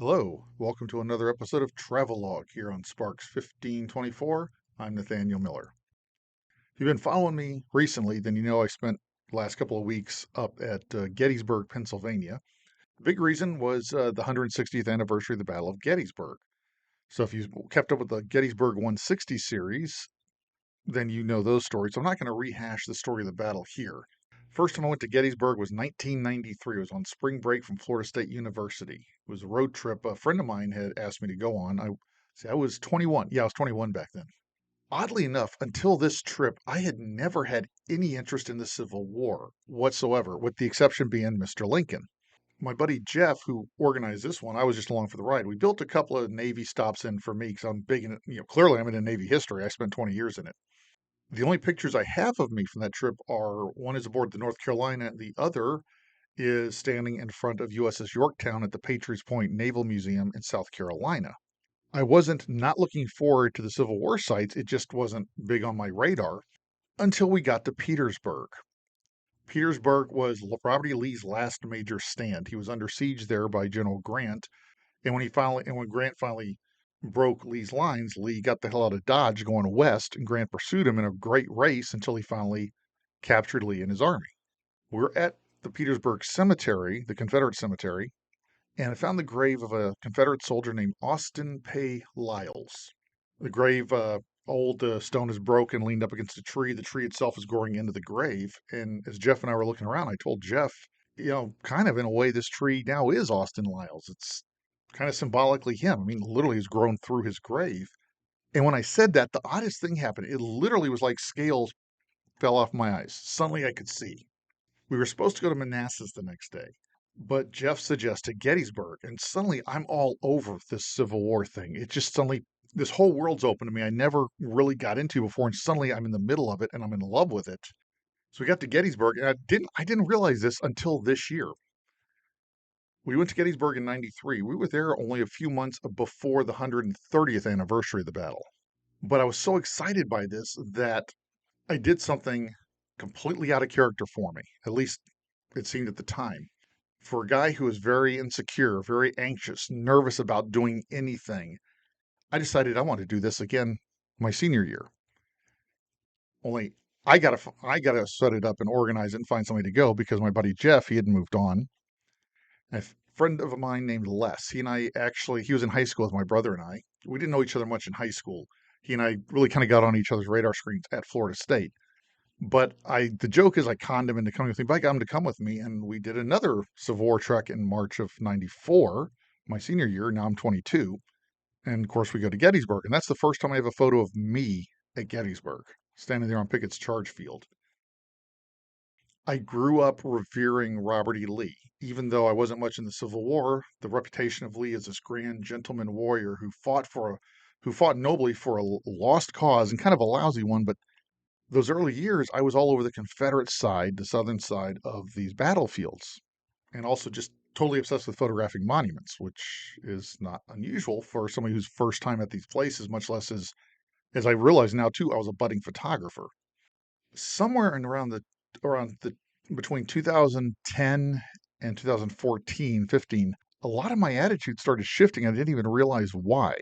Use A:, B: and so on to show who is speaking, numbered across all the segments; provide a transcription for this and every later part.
A: Hello, welcome to another episode of Travelogue here on Sparks 1524. I'm Nathaniel Miller. If you've been following me recently, then you know I spent the last couple of weeks up at Gettysburg, Pennsylvania. The big reason was the 160th anniversary of the Battle of Gettysburg. So if you kept up with the Gettysburg 160 series, then you know those stories. So I'm not going to rehash the story of the battle here. First time I went to Gettysburg was 1993. It was on spring break from Florida State University. It was a road trip a friend of mine had asked me to go on. I was 21. Yeah, I was 21 back then. Oddly enough, until this trip, I had never had any interest in the Civil War whatsoever, with the exception being Mr. Lincoln. My buddy Jeff, who organized this one, I was just along for the ride. We built a couple of Navy stops in for me because I'm big in it. Clearly I'm into Navy history. I spent 20 years in it. The only pictures I have of me from that trip are one is aboard the North Carolina, and the other is standing in front of USS Yorktown at the Patriots Point Naval Museum in South Carolina. I wasn't not looking forward to the Civil War sites, it just wasn't big on my radar until we got to Petersburg. Petersburg was Robert E. Lee's last major stand. He was under siege there by General Grant, and when Grant finally broke Lee's lines, Lee got the hell out of Dodge going west, and Grant pursued him in a great race until he finally captured Lee and his army. We're at the Petersburg Cemetery, the Confederate cemetery, and I found the grave of a Confederate soldier named Austin Pay Lyles. The grave, old stone is broken, leaned up against a tree. The tree itself is growing into the grave. And as Jeff and I were looking around, I told Jeff, kind of in a way, this tree now is Austin Lyles. It's kind of symbolically him. I mean, literally, he's grown through his grave. And when I said that, the oddest thing happened. It literally was like scales fell off my eyes. Suddenly I could see. We were supposed to go to Manassas the next day, but Jeff suggested Gettysburg. And suddenly I'm all over this Civil War thing. It just suddenly, this whole world's open to me. I never really got into before. And suddenly I'm in the middle of it and I'm in love with it. So we got to Gettysburg, and I didn't realize this until this year. We went to Gettysburg in 93. We were there only a few months before the 130th anniversary of the battle. But I was so excited by this that I did something completely out of character for me. At least it seemed at the time. For a guy who is very insecure, very anxious, nervous about doing anything, I decided I want to do this again my senior year. Only I gotta set it up and organize it and find somebody to go because my buddy Jeff, he had moved on. A friend of mine named Les, he was in high school with my brother and I. We didn't know each other much in high school. He and I really kind of got on each other's radar screens at Florida State. But the joke is I conned him into coming with me, but I got him to come with me, and we did another Civil War trek in March of '94, my senior year. Now I'm 22, and of course we go to Gettysburg, and that's the first time I have a photo of me at Gettysburg, standing there on Pickett's charge field. I grew up revering Robert E. Lee. Even though I wasn't much in the Civil War, the reputation of Lee as this grand gentleman warrior who fought nobly for a lost cause and kind of a lousy one, but those early years, I was all over the Confederate side, the southern side of these battlefields, and also just totally obsessed with photographing monuments, which is not unusual for somebody who's first time at these places, much less as I realize now too, I was a budding photographer. Somewhere in around the between 2010 and 2014, 15, a lot of my attitude started shifting. I didn't even realize why.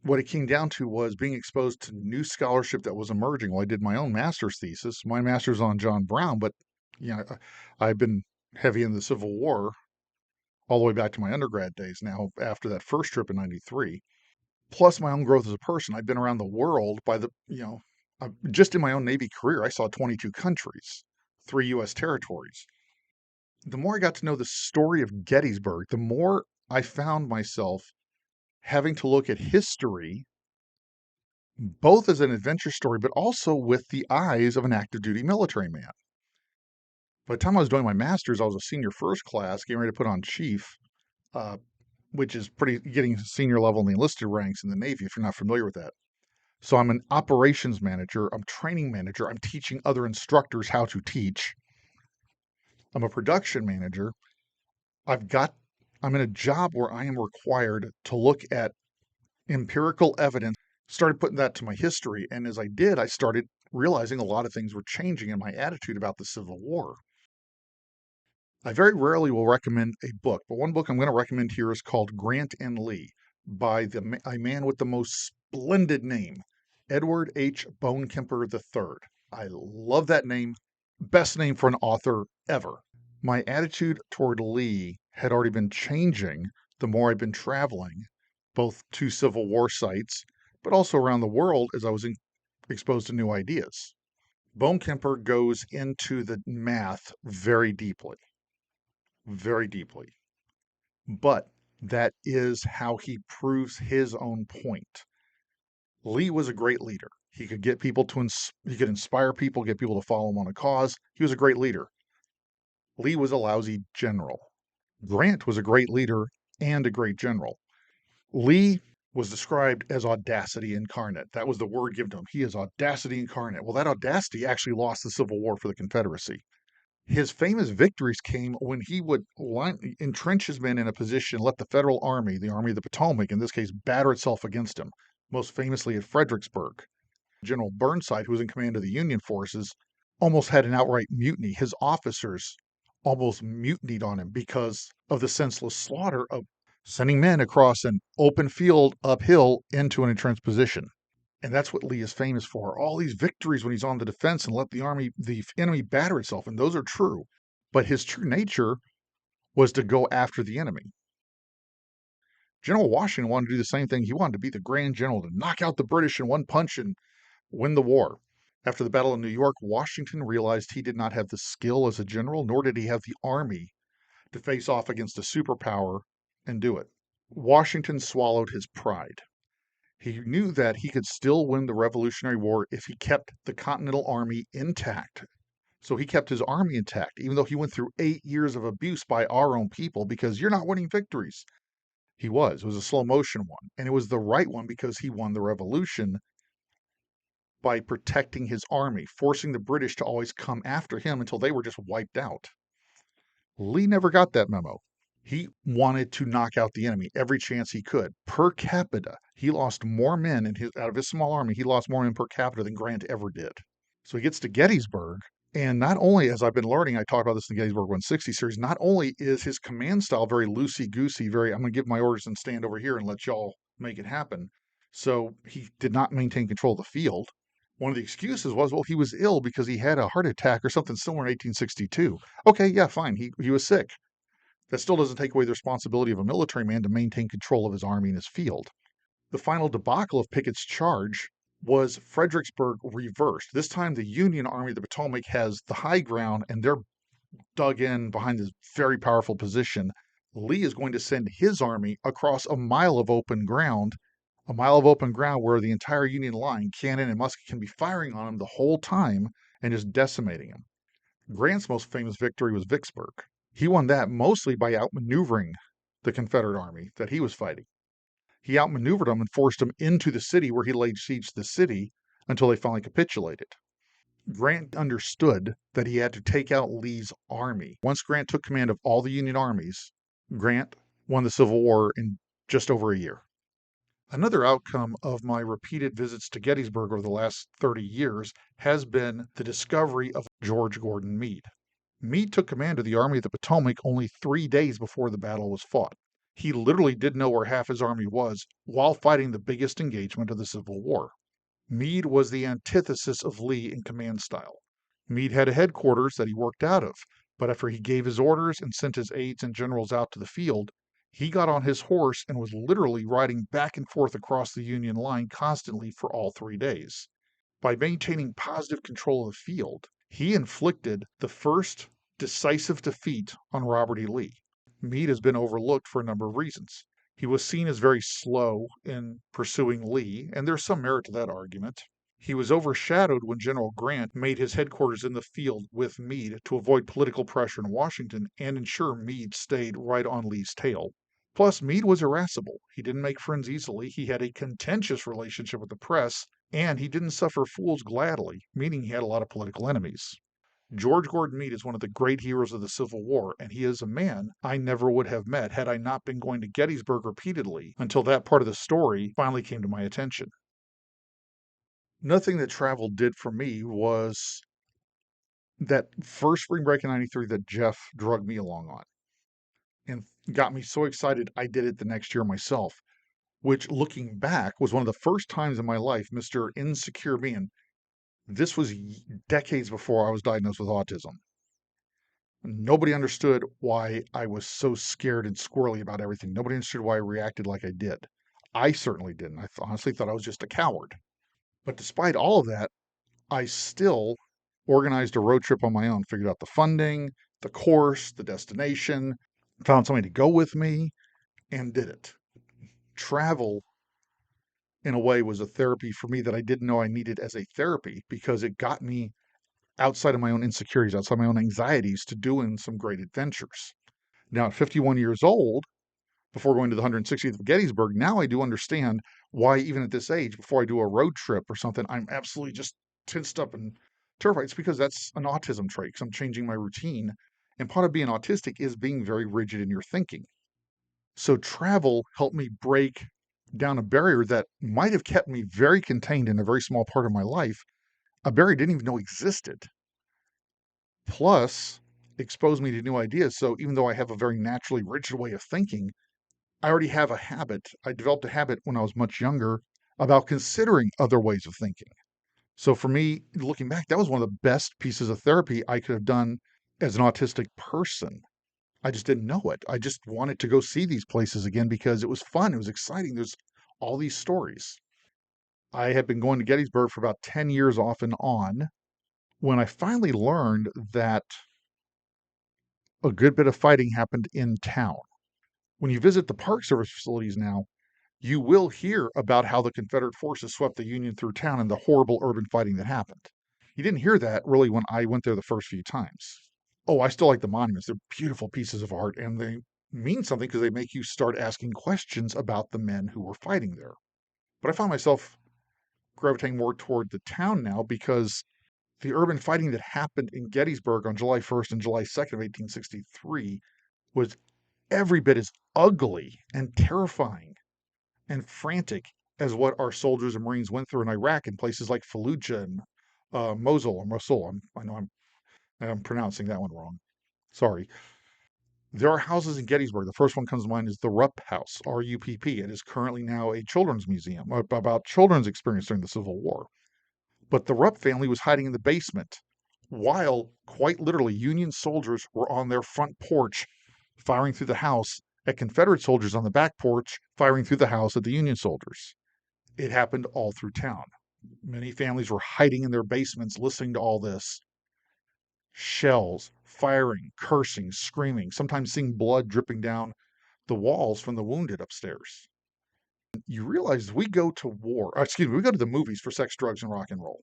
A: What it came down to was being exposed to new scholarship that was emerging. Well, I did my own master's thesis. My master's on John Brown, but I've been heavy in the Civil War all the way back to my undergrad days now after that first trip in 93. Plus my own growth as a person. I've been around the world just in my own Navy career, I saw 22 countries, 3 US territories. The more I got to know the story of Gettysburg, the more I found myself having to look at history both as an adventure story, but also with the eyes of an active duty military man. By the time I was doing my master's, I was a senior first class, getting ready to put on chief, uh, which is getting senior level in the enlisted ranks in the Navy, if you're not familiar with that. So I'm an operations manager, I'm training manager, I'm teaching other instructors how to teach. I'm a production manager. I'm in a job where I am required to look at empirical evidence, started putting that to my history. And as I did, I started realizing a lot of things were changing in my attitude about the Civil War. I very rarely will recommend a book, but one book I'm going to recommend here is called Grant and Lee by a man with the most splendid name, Edward H. Bonekemper III. I love that name. Best name for an author ever. My attitude toward Lee had already been changing the more I'd been traveling, both to Civil War sites, but also around the world as I was exposed to new ideas. Bonekemper goes into the math very deeply, very deeply. But that is how he proves his own point. Lee was a great leader. He could get people to he could inspire people, get people to follow him on a cause. He was a great leader. Lee was a lousy general. Grant was a great leader and a great general. Lee was described as audacity incarnate. That was the word given to him. He is audacity incarnate. Well, that audacity actually lost the Civil War for the Confederacy. His famous victories came when he would entrench his men in a position, let the Federal Army, the Army of the Potomac in this case, batter itself against him, most famously at Fredericksburg. General Burnside, who was in command of the Union forces, almost had an outright mutiny. His officers almost mutinied on him because of the senseless slaughter of sending men across an open field uphill into an entrenched position. And that's what Lee is famous for. All these victories when he's on the defense and let the enemy batter itself. And those are true. But his true nature was to go after the enemy. General Washington wanted to do the same thing. He wanted to be the grand general, to knock out the British in one punch and win the war. After the Battle of New York, Washington realized he did not have the skill as a general, nor did he have the army to face off against a superpower and do it. Washington swallowed his pride. He knew that he could still win the Revolutionary War if he kept the Continental Army intact. So he kept his army intact, even though he went through 8 years of abuse by our own people because you're not winning victories. He was. It was a slow motion one. And it was the right one because he won the revolution by protecting his army, forcing the British to always come after him until they were just wiped out. Lee never got that memo. He wanted to knock out the enemy every chance he could. Per capita, he lost more men out of his small army. He lost more men per capita than Grant ever did. So he gets to Gettysburg, and not only, as I've been learning, I talked about this in the Gettysburg 160 series, not only is his command style very loosey-goosey, I'm going to give my orders and stand over here and let y'all make it happen. So he did not maintain control of the field. One of the excuses was, well, he was ill because he had a heart attack or something similar in 1862. Okay, yeah, fine. He was sick. That still doesn't take away the responsibility of a military man to maintain control of his army and his field. The final debacle of Pickett's charge was Fredericksburg reversed. This time, the Union Army of the Potomac has the high ground and they're dug in behind this very powerful position. Lee is going to send his army across a mile of open ground where the entire Union line, cannon and musket, can be firing on him the whole time and just decimating him. Grant's most famous victory was Vicksburg. He won that mostly by outmaneuvering the Confederate army that he was fighting. He outmaneuvered them and forced them into the city where he laid siege to the city until they finally capitulated. Grant understood that he had to take out Lee's army. Once Grant took command of all the Union armies, Grant won the Civil War in just over a year. Another outcome of my repeated visits to Gettysburg over the last 30 years has been the discovery of George Gordon Meade. Meade took command of the Army of the Potomac only 3 days before the battle was fought. He literally didn't know where half his army was while fighting the biggest engagement of the Civil War. Meade was the antithesis of Lee in command style. Meade had a headquarters that he worked out of, but after he gave his orders and sent his aides and generals out to the field, he got on his horse and was literally riding back and forth across the Union line constantly for all 3 days. By maintaining positive control of the field, he inflicted the first decisive defeat on Robert E. Lee. Meade has been overlooked for a number of reasons. He was seen as very slow in pursuing Lee, and there's some merit to that argument. He was overshadowed when General Grant made his headquarters in the field with Meade to avoid political pressure in Washington and ensure Meade stayed right on Lee's tail. Plus, Meade was irascible. He didn't make friends easily. He had a contentious relationship with the press, and he didn't suffer fools gladly, meaning he had a lot of political enemies. George Gordon Meade is one of the great heroes of the Civil War, and he is a man I never would have met had I not been going to Gettysburg repeatedly until that part of the story finally came to my attention. Nothing that travel did for me was that first spring break in 93 that Jeff drugged me along on and got me so excited I did it the next year myself, which looking back was one of the first times in my life, Mr. Insecure being, this was decades before I was diagnosed with autism. Nobody understood why I was so scared and squirrely about everything. Nobody understood why I reacted like I did. I certainly didn't. I honestly thought I was just a coward. But despite all of that, I still organized a road trip on my own, figured out the funding, the course, the destination, found somebody to go with me, and did it. Travel, in a way, was a therapy for me that I didn't know I needed as a therapy because it got me outside of my own insecurities, outside my own anxieties to doing some great adventures. Now, at 51 years old, before going to the 160th of Gettysburg, now I do understand why, even at this age, before I do a road trip or something, I'm absolutely just tensed up and terrified. It's because that's an autism trait, because I'm changing my routine. And part of being autistic is being very rigid in your thinking. So travel helped me break down a barrier that might have kept me very contained in a very small part of my life, a barrier I didn't even know existed. Plus, exposed me to new ideas. So even though I have a very naturally rigid way of thinking, I already have a habit. I developed a habit when I was much younger about considering other ways of thinking. So for me, looking back, that was one of the best pieces of therapy I could have done as an autistic person. I just didn't know it. I just wanted to go see these places again because it was fun. It was exciting. There's all these stories. I had been going to Gettysburg for about 10 years off and on when I finally learned that a good bit of fighting happened in town. When you visit the Park Service facilities now, you will hear about how the Confederate forces swept the Union through town and the horrible urban fighting that happened. You didn't hear that really when I went there the first few times. Oh, I still like the monuments. They're beautiful pieces of art and they mean something because they make you start asking questions about the men who were fighting there. But I found myself gravitating more toward the town now because the urban fighting that happened in Gettysburg on July 1st and July 2nd of 1863 was every bit as ugly and terrifying and frantic as what our soldiers and Marines went through in Iraq in places like Fallujah and Mosul or Mosul. I know I'm pronouncing that one wrong. Sorry. There are houses in Gettysburg. The first one comes to mind is the Rupp House, RUPP. It is currently now a children's museum about children's experience during the Civil War. But the Rupp family was hiding in the basement while, quite literally, Union soldiers were on their front porch firing through the house at Confederate soldiers on the back porch, firing through the house at the Union soldiers. It happened all through town. Many families were hiding in their basements listening to all this. Shells, firing, cursing, screaming, sometimes seeing blood dripping down the walls from the wounded upstairs. You realize we go to war, we go to the movies for sex, drugs, and rock and roll.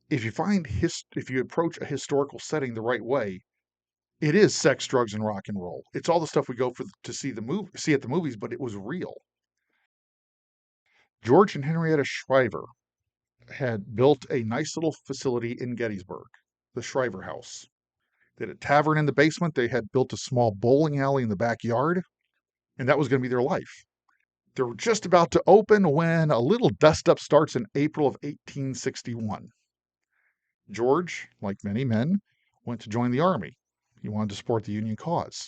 A: If you approach a historical setting the right way, it is sex, drugs, and rock and roll. It's all the stuff we go for to see at the movies, but it was real. George and Henrietta Shriver had built a nice little facility in Gettysburg, the Shriver House. They had a tavern in the basement. They had built a small bowling alley in the backyard, and that was going to be their life. They were just about to open when a little dust up starts in April of 1861. George, like many men, went to join the army. He wanted to support the Union cause.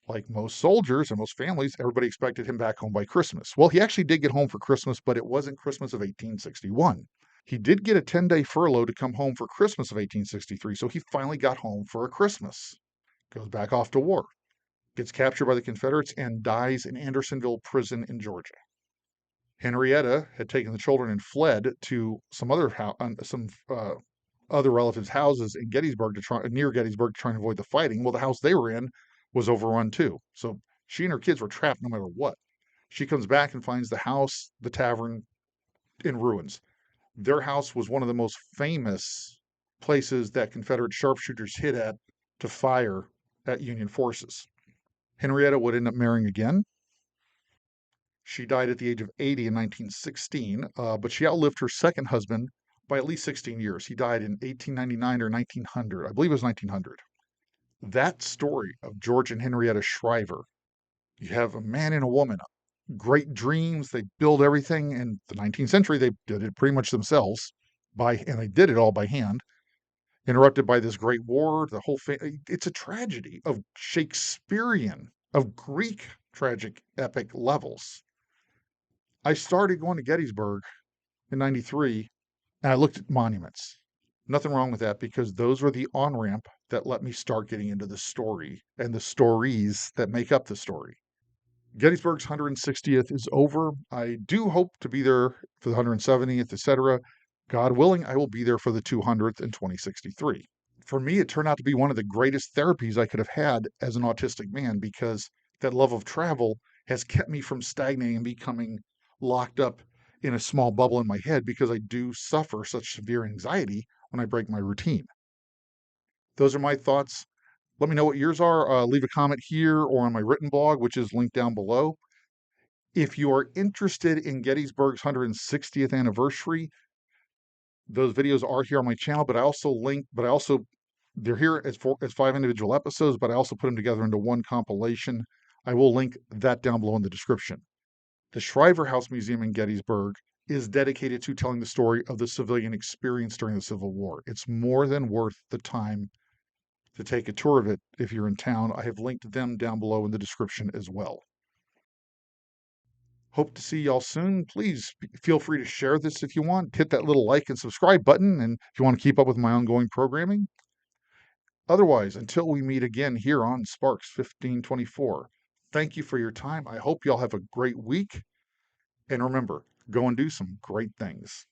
A: Like most soldiers and most families, everybody expected him back home by Christmas. Well, he actually did get home for Christmas, but it wasn't Christmas of 1861. He did get a 10-day furlough to come home for Christmas of 1863, so he finally got home for a Christmas. Goes back off to war, gets captured by the Confederates, and dies in Andersonville Prison in Georgia. Henrietta had taken the children and fled to some other relatives' houses in near Gettysburg, trying to avoid the fighting. Well, the house they were in was overrun too, so she and her kids were trapped no matter what. She comes back and finds the house, the tavern, in ruins. Their house was one of the most famous places that Confederate sharpshooters hid at to fire at Union forces. Henrietta would end up marrying again. She died at the age of 80 in 1916, but she outlived her second husband by at least 16 years. He died in 1899 or 1900. I believe it was 1900. That story of George and Henrietta Shriver, you have a man and a woman, great dreams. They build everything. In the 19th century, they did it pretty much themselves. and I did it all by hand, interrupted by this great war. The whole thing, it's a tragedy of Shakespearean, of Greek tragic epic levels. I started going to Gettysburg in 93 and I looked at monuments. Nothing wrong with that because those were the on ramp that let me start getting into the story and the stories that make up the story. Gettysburg's 160th is over. I do hope to be there for the 170th, etc. God willing, I will be there for the 200th in 2063. For me, it turned out to be one of the greatest therapies I could have had as an autistic man because that love of travel has kept me from stagnating and becoming locked up in a small bubble in my head because I do suffer such severe anxiety when I break my routine. Those are my thoughts. Let me know what yours are. Leave a comment here or on my written blog, which is linked down below. If you are interested in Gettysburg's 160th anniversary, those videos are here on my channel, but they're here as 5 individual episodes, but I also put them together into one compilation. I will link that down below in the description. The Shriver House Museum in Gettysburg is dedicated to telling the story of the civilian experience during the Civil War. It's more than worth the time to take a tour of it if you're in town. I have linked them down below in the description as well. Hope to see y'all soon. Please feel free to share this if you want. Hit that little like and subscribe button, and if you want to keep up with my ongoing programming. Otherwise, until we meet again here on Sparks 1524, thank you for your time. I hope y'all have a great week. And remember, go and do some great things.